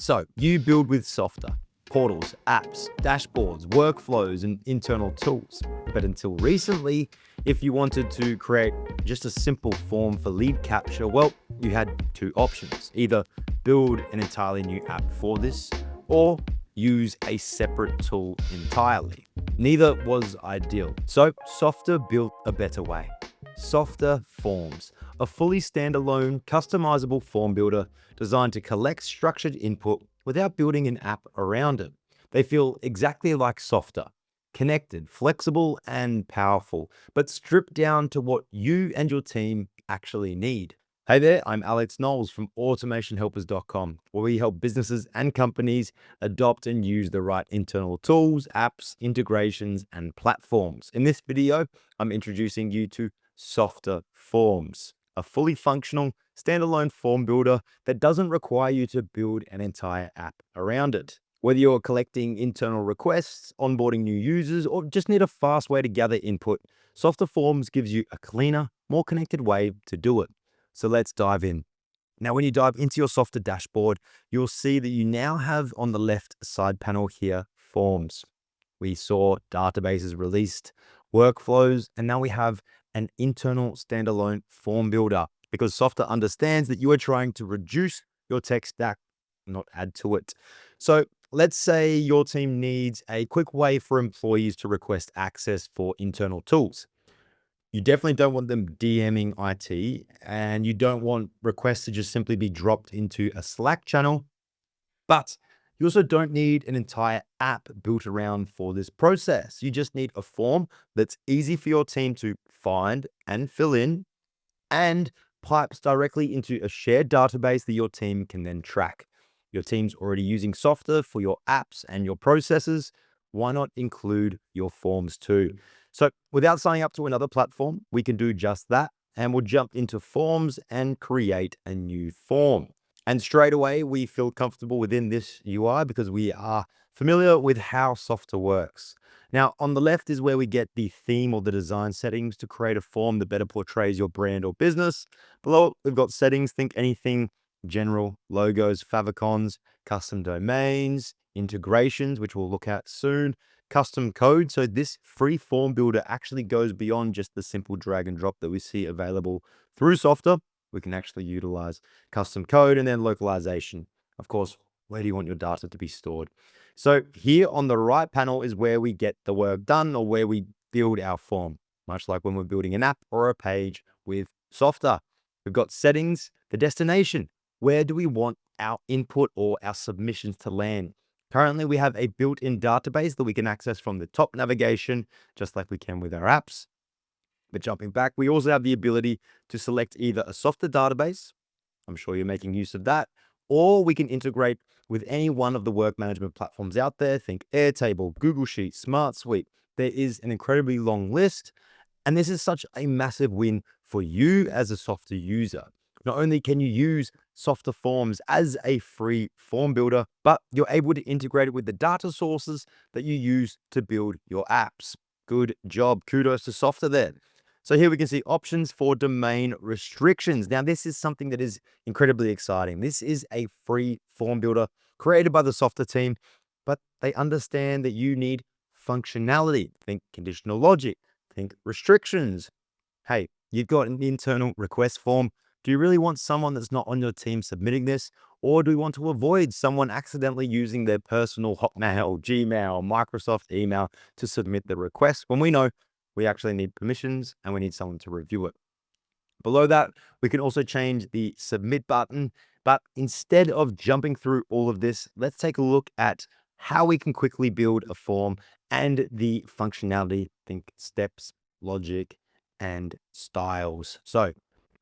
So you build with Softr, portals, apps, dashboards, workflows, and internal tools. But until recently, if you wanted to create just a simple form for lead capture, well, you had two options. Either build an entirely new app for this, or use a separate tool entirely. Neither was ideal. So Softr built a better way. Softr Forms, a fully standalone, customizable form builder designed to collect structured input without building an app around it. They feel exactly like Softr, connected, flexible, and powerful, but stripped down to what you and your team actually need. Hey there, I'm Alex Noles from automationhelpers.com, where we help businesses and companies adopt and use the right internal tools, apps, integrations, and platforms. In this video, I'm introducing you to Softr Forms, a fully functional, standalone form builder that doesn't require you to build an entire app around it. Whether you're collecting internal requests, onboarding new users, or just need a fast way to gather input, Softr Forms gives you a cleaner, more connected way to do it. So let's dive in. Now, when you dive into your Softr dashboard, you'll see that you now have on the left side panel here, forms. We saw databases released, workflows, and now we have an internal standalone form builder because Softr understands that you are trying to reduce your tech stack, not add to it. So let's say your team needs a quick way for employees to request access for internal tools. You definitely don't want them DMing IT, and you don't want requests to just simply be dropped into a Slack channel, but you also don't need an entire app built around for this process. You just need a form that's easy for your team to find and fill in and pipes directly into a shared database that your team can then track. Your team's already using Softr for your apps and your processes. Why not include your forms too? So without signing up to another platform, we can do just that. And we'll jump into forms and create a new form. And straight away, we feel comfortable within this UI because we are familiar with how Softr works. Now, on the left is where we get the theme or the design settings to create a form that better portrays your brand or business. Below, we've got settings, think anything general, logos, favicons, custom domains, integrations, which we'll look at soon, custom code. So this free form builder actually goes beyond just the simple drag and drop that we see available through Softr. We can actually utilize custom code and then localization. Of course, where do you want your data to be stored? So here on the right panel is where we get the work done or where we build our form, much like when we're building an app or a page with Softr. We've got settings, the destination. Where do we want our input or our submissions to land? Currently, we have a built-in database that we can access from the top navigation, just like we can with our apps. But jumping back, we also have the ability to select either a Softr database, I'm sure you're making use of that, or we can integrate with any one of the work management platforms out there. Think Airtable, Google Sheets, SmartSuite. There is an incredibly long list, and this is such a massive win for you as a Softr user. Not only can you use Softr Forms as a free form builder, but you're able to integrate it with the data sources that you use to build your apps. Good job. Kudos to Softr there. So here we can see options for domain restrictions. Now, this is something that is incredibly exciting. This is a free form builder created by the Softr team, but they understand that you need functionality. Think conditional logic, think restrictions. Hey, you've got an internal request form. Do you really want someone that's not on your team submitting this? Or do we want to avoid someone accidentally using their personal Hotmail, Gmail, Microsoft email to submit the request when we know we actually need permissions and we need someone to review it? Below that, we can also change the submit button. But instead of jumping through all of this, let's take a look at how we can quickly build a form and the functionality, think steps, logic, and styles. So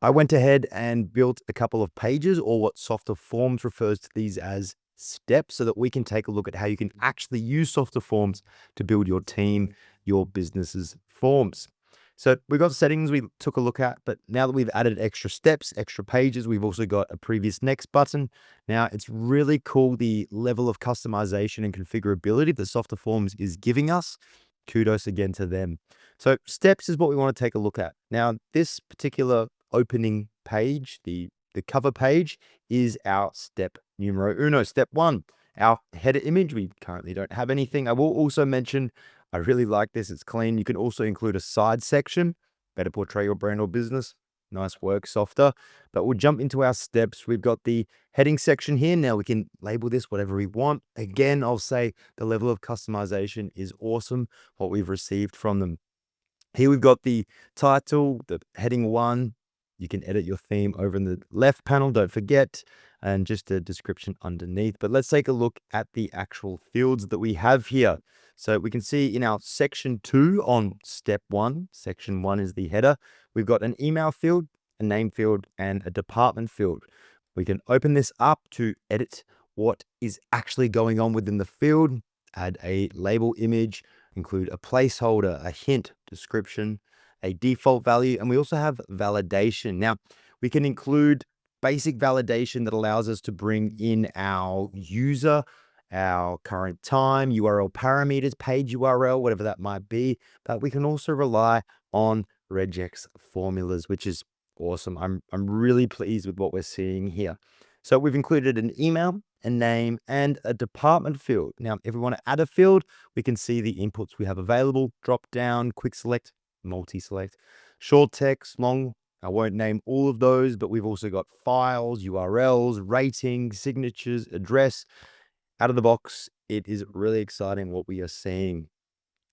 I went ahead and built a couple of pages, or what Softr Forms refers to these as steps, so that we can take a look at how you can actually use Softr Forms to build your team, your business's forms. So we've got settings we took a look at, but now that we've added extra steps, extra pages, we've also got a previous next button. Now it's really cool the level of customization and configurability that Softr Forms is giving us. Kudos again to them. So steps is what we want to take a look at. Now, this particular opening page, the cover page, is our step Numero uno, step one, our header image. We currently don't have anything. I will also mention, I really like this. It's clean. You can also include a side section, better portray your brand or business. Nice work, Softr. But we'll jump into our steps. We've got the heading section here. Now we can label this whatever we want. Again, I'll say the level of customization is awesome, what we've received from them. Here we've got the title, the heading one. You can edit your theme over in the left panel, don't forget, and just a description underneath. But let's take a look at the actual fields that we have here. So we can see in our section 2 on step 1, section 1 is the header. We've got an email field, a name field, and a department field. We can open this up to edit what is actually going on within the field, add a label image, include a placeholder, a hint, description, a default value, and we also have validation. Now, we can include basic validation that allows us to bring in our user, our current time, URL parameters, page URL, whatever that might be, but we can also rely on regex formulas, which is awesome. I'm really pleased with what we're seeing here. So we've included an email, a name, and a department field. Now, if we want to add a field, we can see the inputs we have available, drop down, quick select, multi-select, short text, long. I won't name all of those, but we've also got files, URLs, ratings, signatures, address. Out of the box, it is really exciting what we are seeing.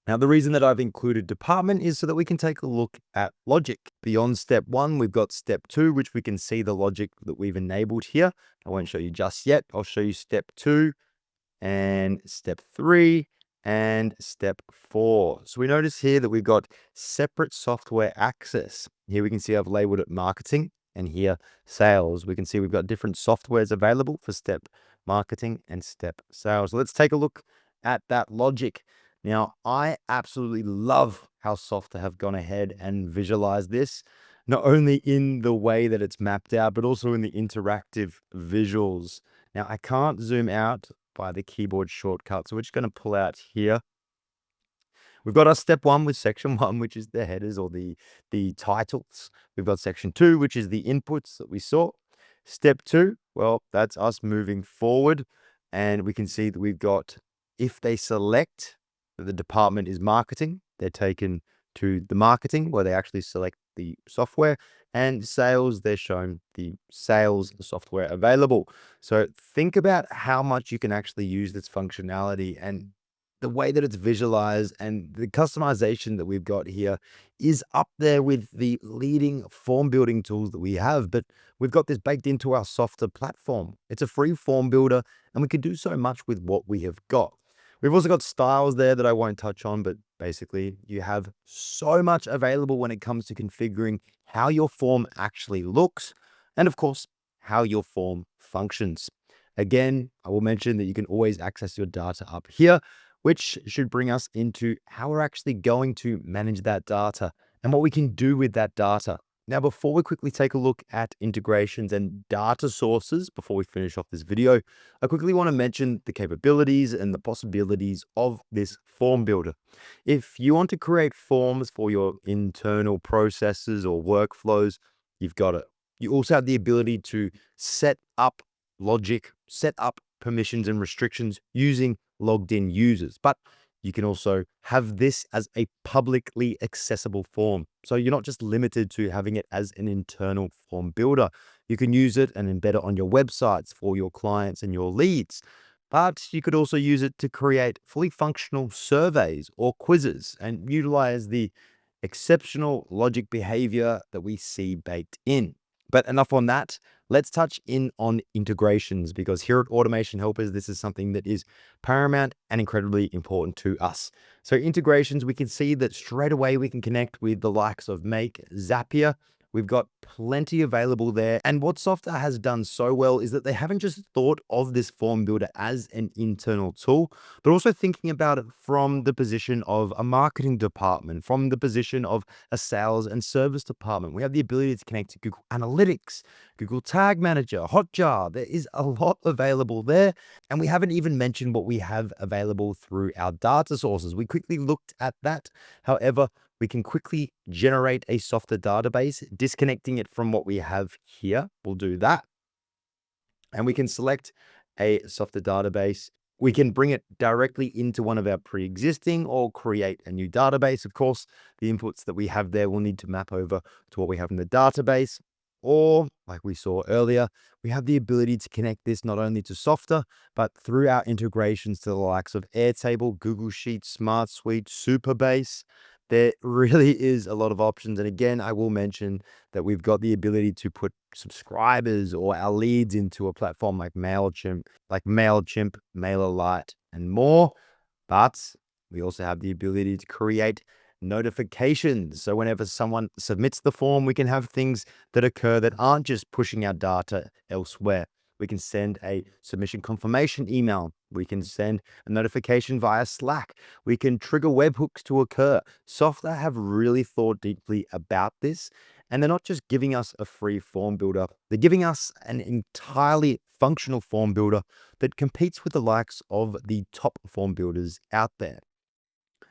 Now, the reason that I've included department is so that we can take a look at logic. Beyond step 1, we've got step 2, which we can see the logic that we've enabled here. I won't show you just yet. I'll show you step 2 and step 3 and step 4. So we notice here that we've got separate software access. Here we can see I've labeled it marketing, and here sales. We can see we've got different softwares available for step marketing and step sales. Let's take a look at that logic. Now, I absolutely love how Softr have gone ahead and visualized this, not only in the way that it's mapped out, but also in the interactive visuals. Now, I can't zoom out by the keyboard shortcut, so we're just going to pull out here. We've got our step 1 with section 1, which is the headers or the titles. We've got section 2, which is the inputs that we saw. Step 2, well, that's us moving forward. And we can see that we've got, if they select that the department is marketing, they're taken to the marketing where they actually select the software, and sales, they're shown the sales software available. So think about how much you can actually use this functionality, and the way that it's visualized and the customization that we've got here is up there with the leading form building tools that we have. But we've got this baked into our Softr platform. It's a free form builder, and we can do so much with what we have got. We've also got styles there that I won't touch on, but basically you have so much available when it comes to configuring how your form actually looks, and of course, how your form functions. Again, I will mention that you can always access your data up here, which should bring us into how we're actually going to manage that data and what we can do with that data. Now, before we quickly take a look at integrations and data sources, before we finish off this video, I quickly want to mention the capabilities and the possibilities of this form builder. If you want to create forms for your internal processes or workflows, you've got it. You also have the ability to set up logic, set up permissions and restrictions using logged in users, but you can also have this as a publicly accessible form. So you're not just limited to having it as an internal form builder. You can use it and embed it on your websites for your clients and your leads. But you could also use it to create fully functional surveys or quizzes and utilize the exceptional logic behavior that we see baked in. But enough on that. Let's touch in on integrations, because here at Automation Helpers, this is something that is paramount and incredibly important to us. So integrations, we can see that straight away we can connect with the likes of Make, Zapier. We've got plenty available there. And what Softr has done so well is that they haven't just thought of this form builder as an internal tool, but also thinking about it from the position of a marketing department, from the position of a sales and service department. We have the ability to connect to Google Analytics, Google Tag Manager, Hotjar. There is a lot available there. And we haven't even mentioned what we have available through our data sources. We quickly looked at that. However, we can quickly generate a Softr database, disconnecting it from what we have here. We'll do that. And we can select a Softr database, we can bring it directly into one of our pre-existing or create a new database. Of course, the inputs that we have there will need to map over to what we have in the database. Or, like we saw earlier, we have the ability to connect this not only to Softr, but through our integrations to the likes of Airtable, Google Sheets, SmartSuite, Superbase. There really is a lot of options. And again, I will mention that we've got the ability to put subscribers or our leads into a platform like MailChimp, MailerLite, and more. But we also have the ability to create notifications. So whenever someone submits the form, we can have things that occur that aren't just pushing our data elsewhere. We can send a submission confirmation email. We can send a notification via Slack. We can trigger webhooks to occur. Softr have really thought deeply about this. And they're not just giving us a free form builder, they're giving us an entirely functional form builder that competes with the likes of the top form builders out there.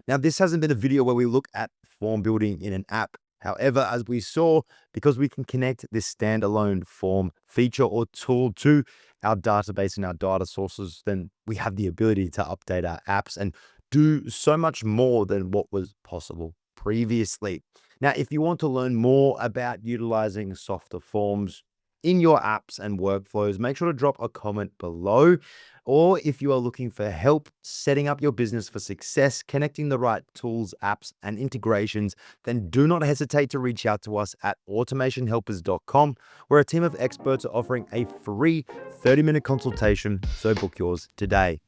Now, this hasn't been a video where we look at form building in an app. However, as we saw, because we can connect this standalone form feature or tool to our database and our data sources, then we have the ability to update our apps and do so much more than what was possible previously. Now, if you want to learn more about utilizing Softr Forms in your apps and workflows, make sure to drop a comment below. Or if you are looking for help setting up your business for success, connecting the right tools, apps, and integrations, then do not hesitate to reach out to us at automationhelpers.com, where a team of experts are offering a free 30-minute consultation. So book yours today.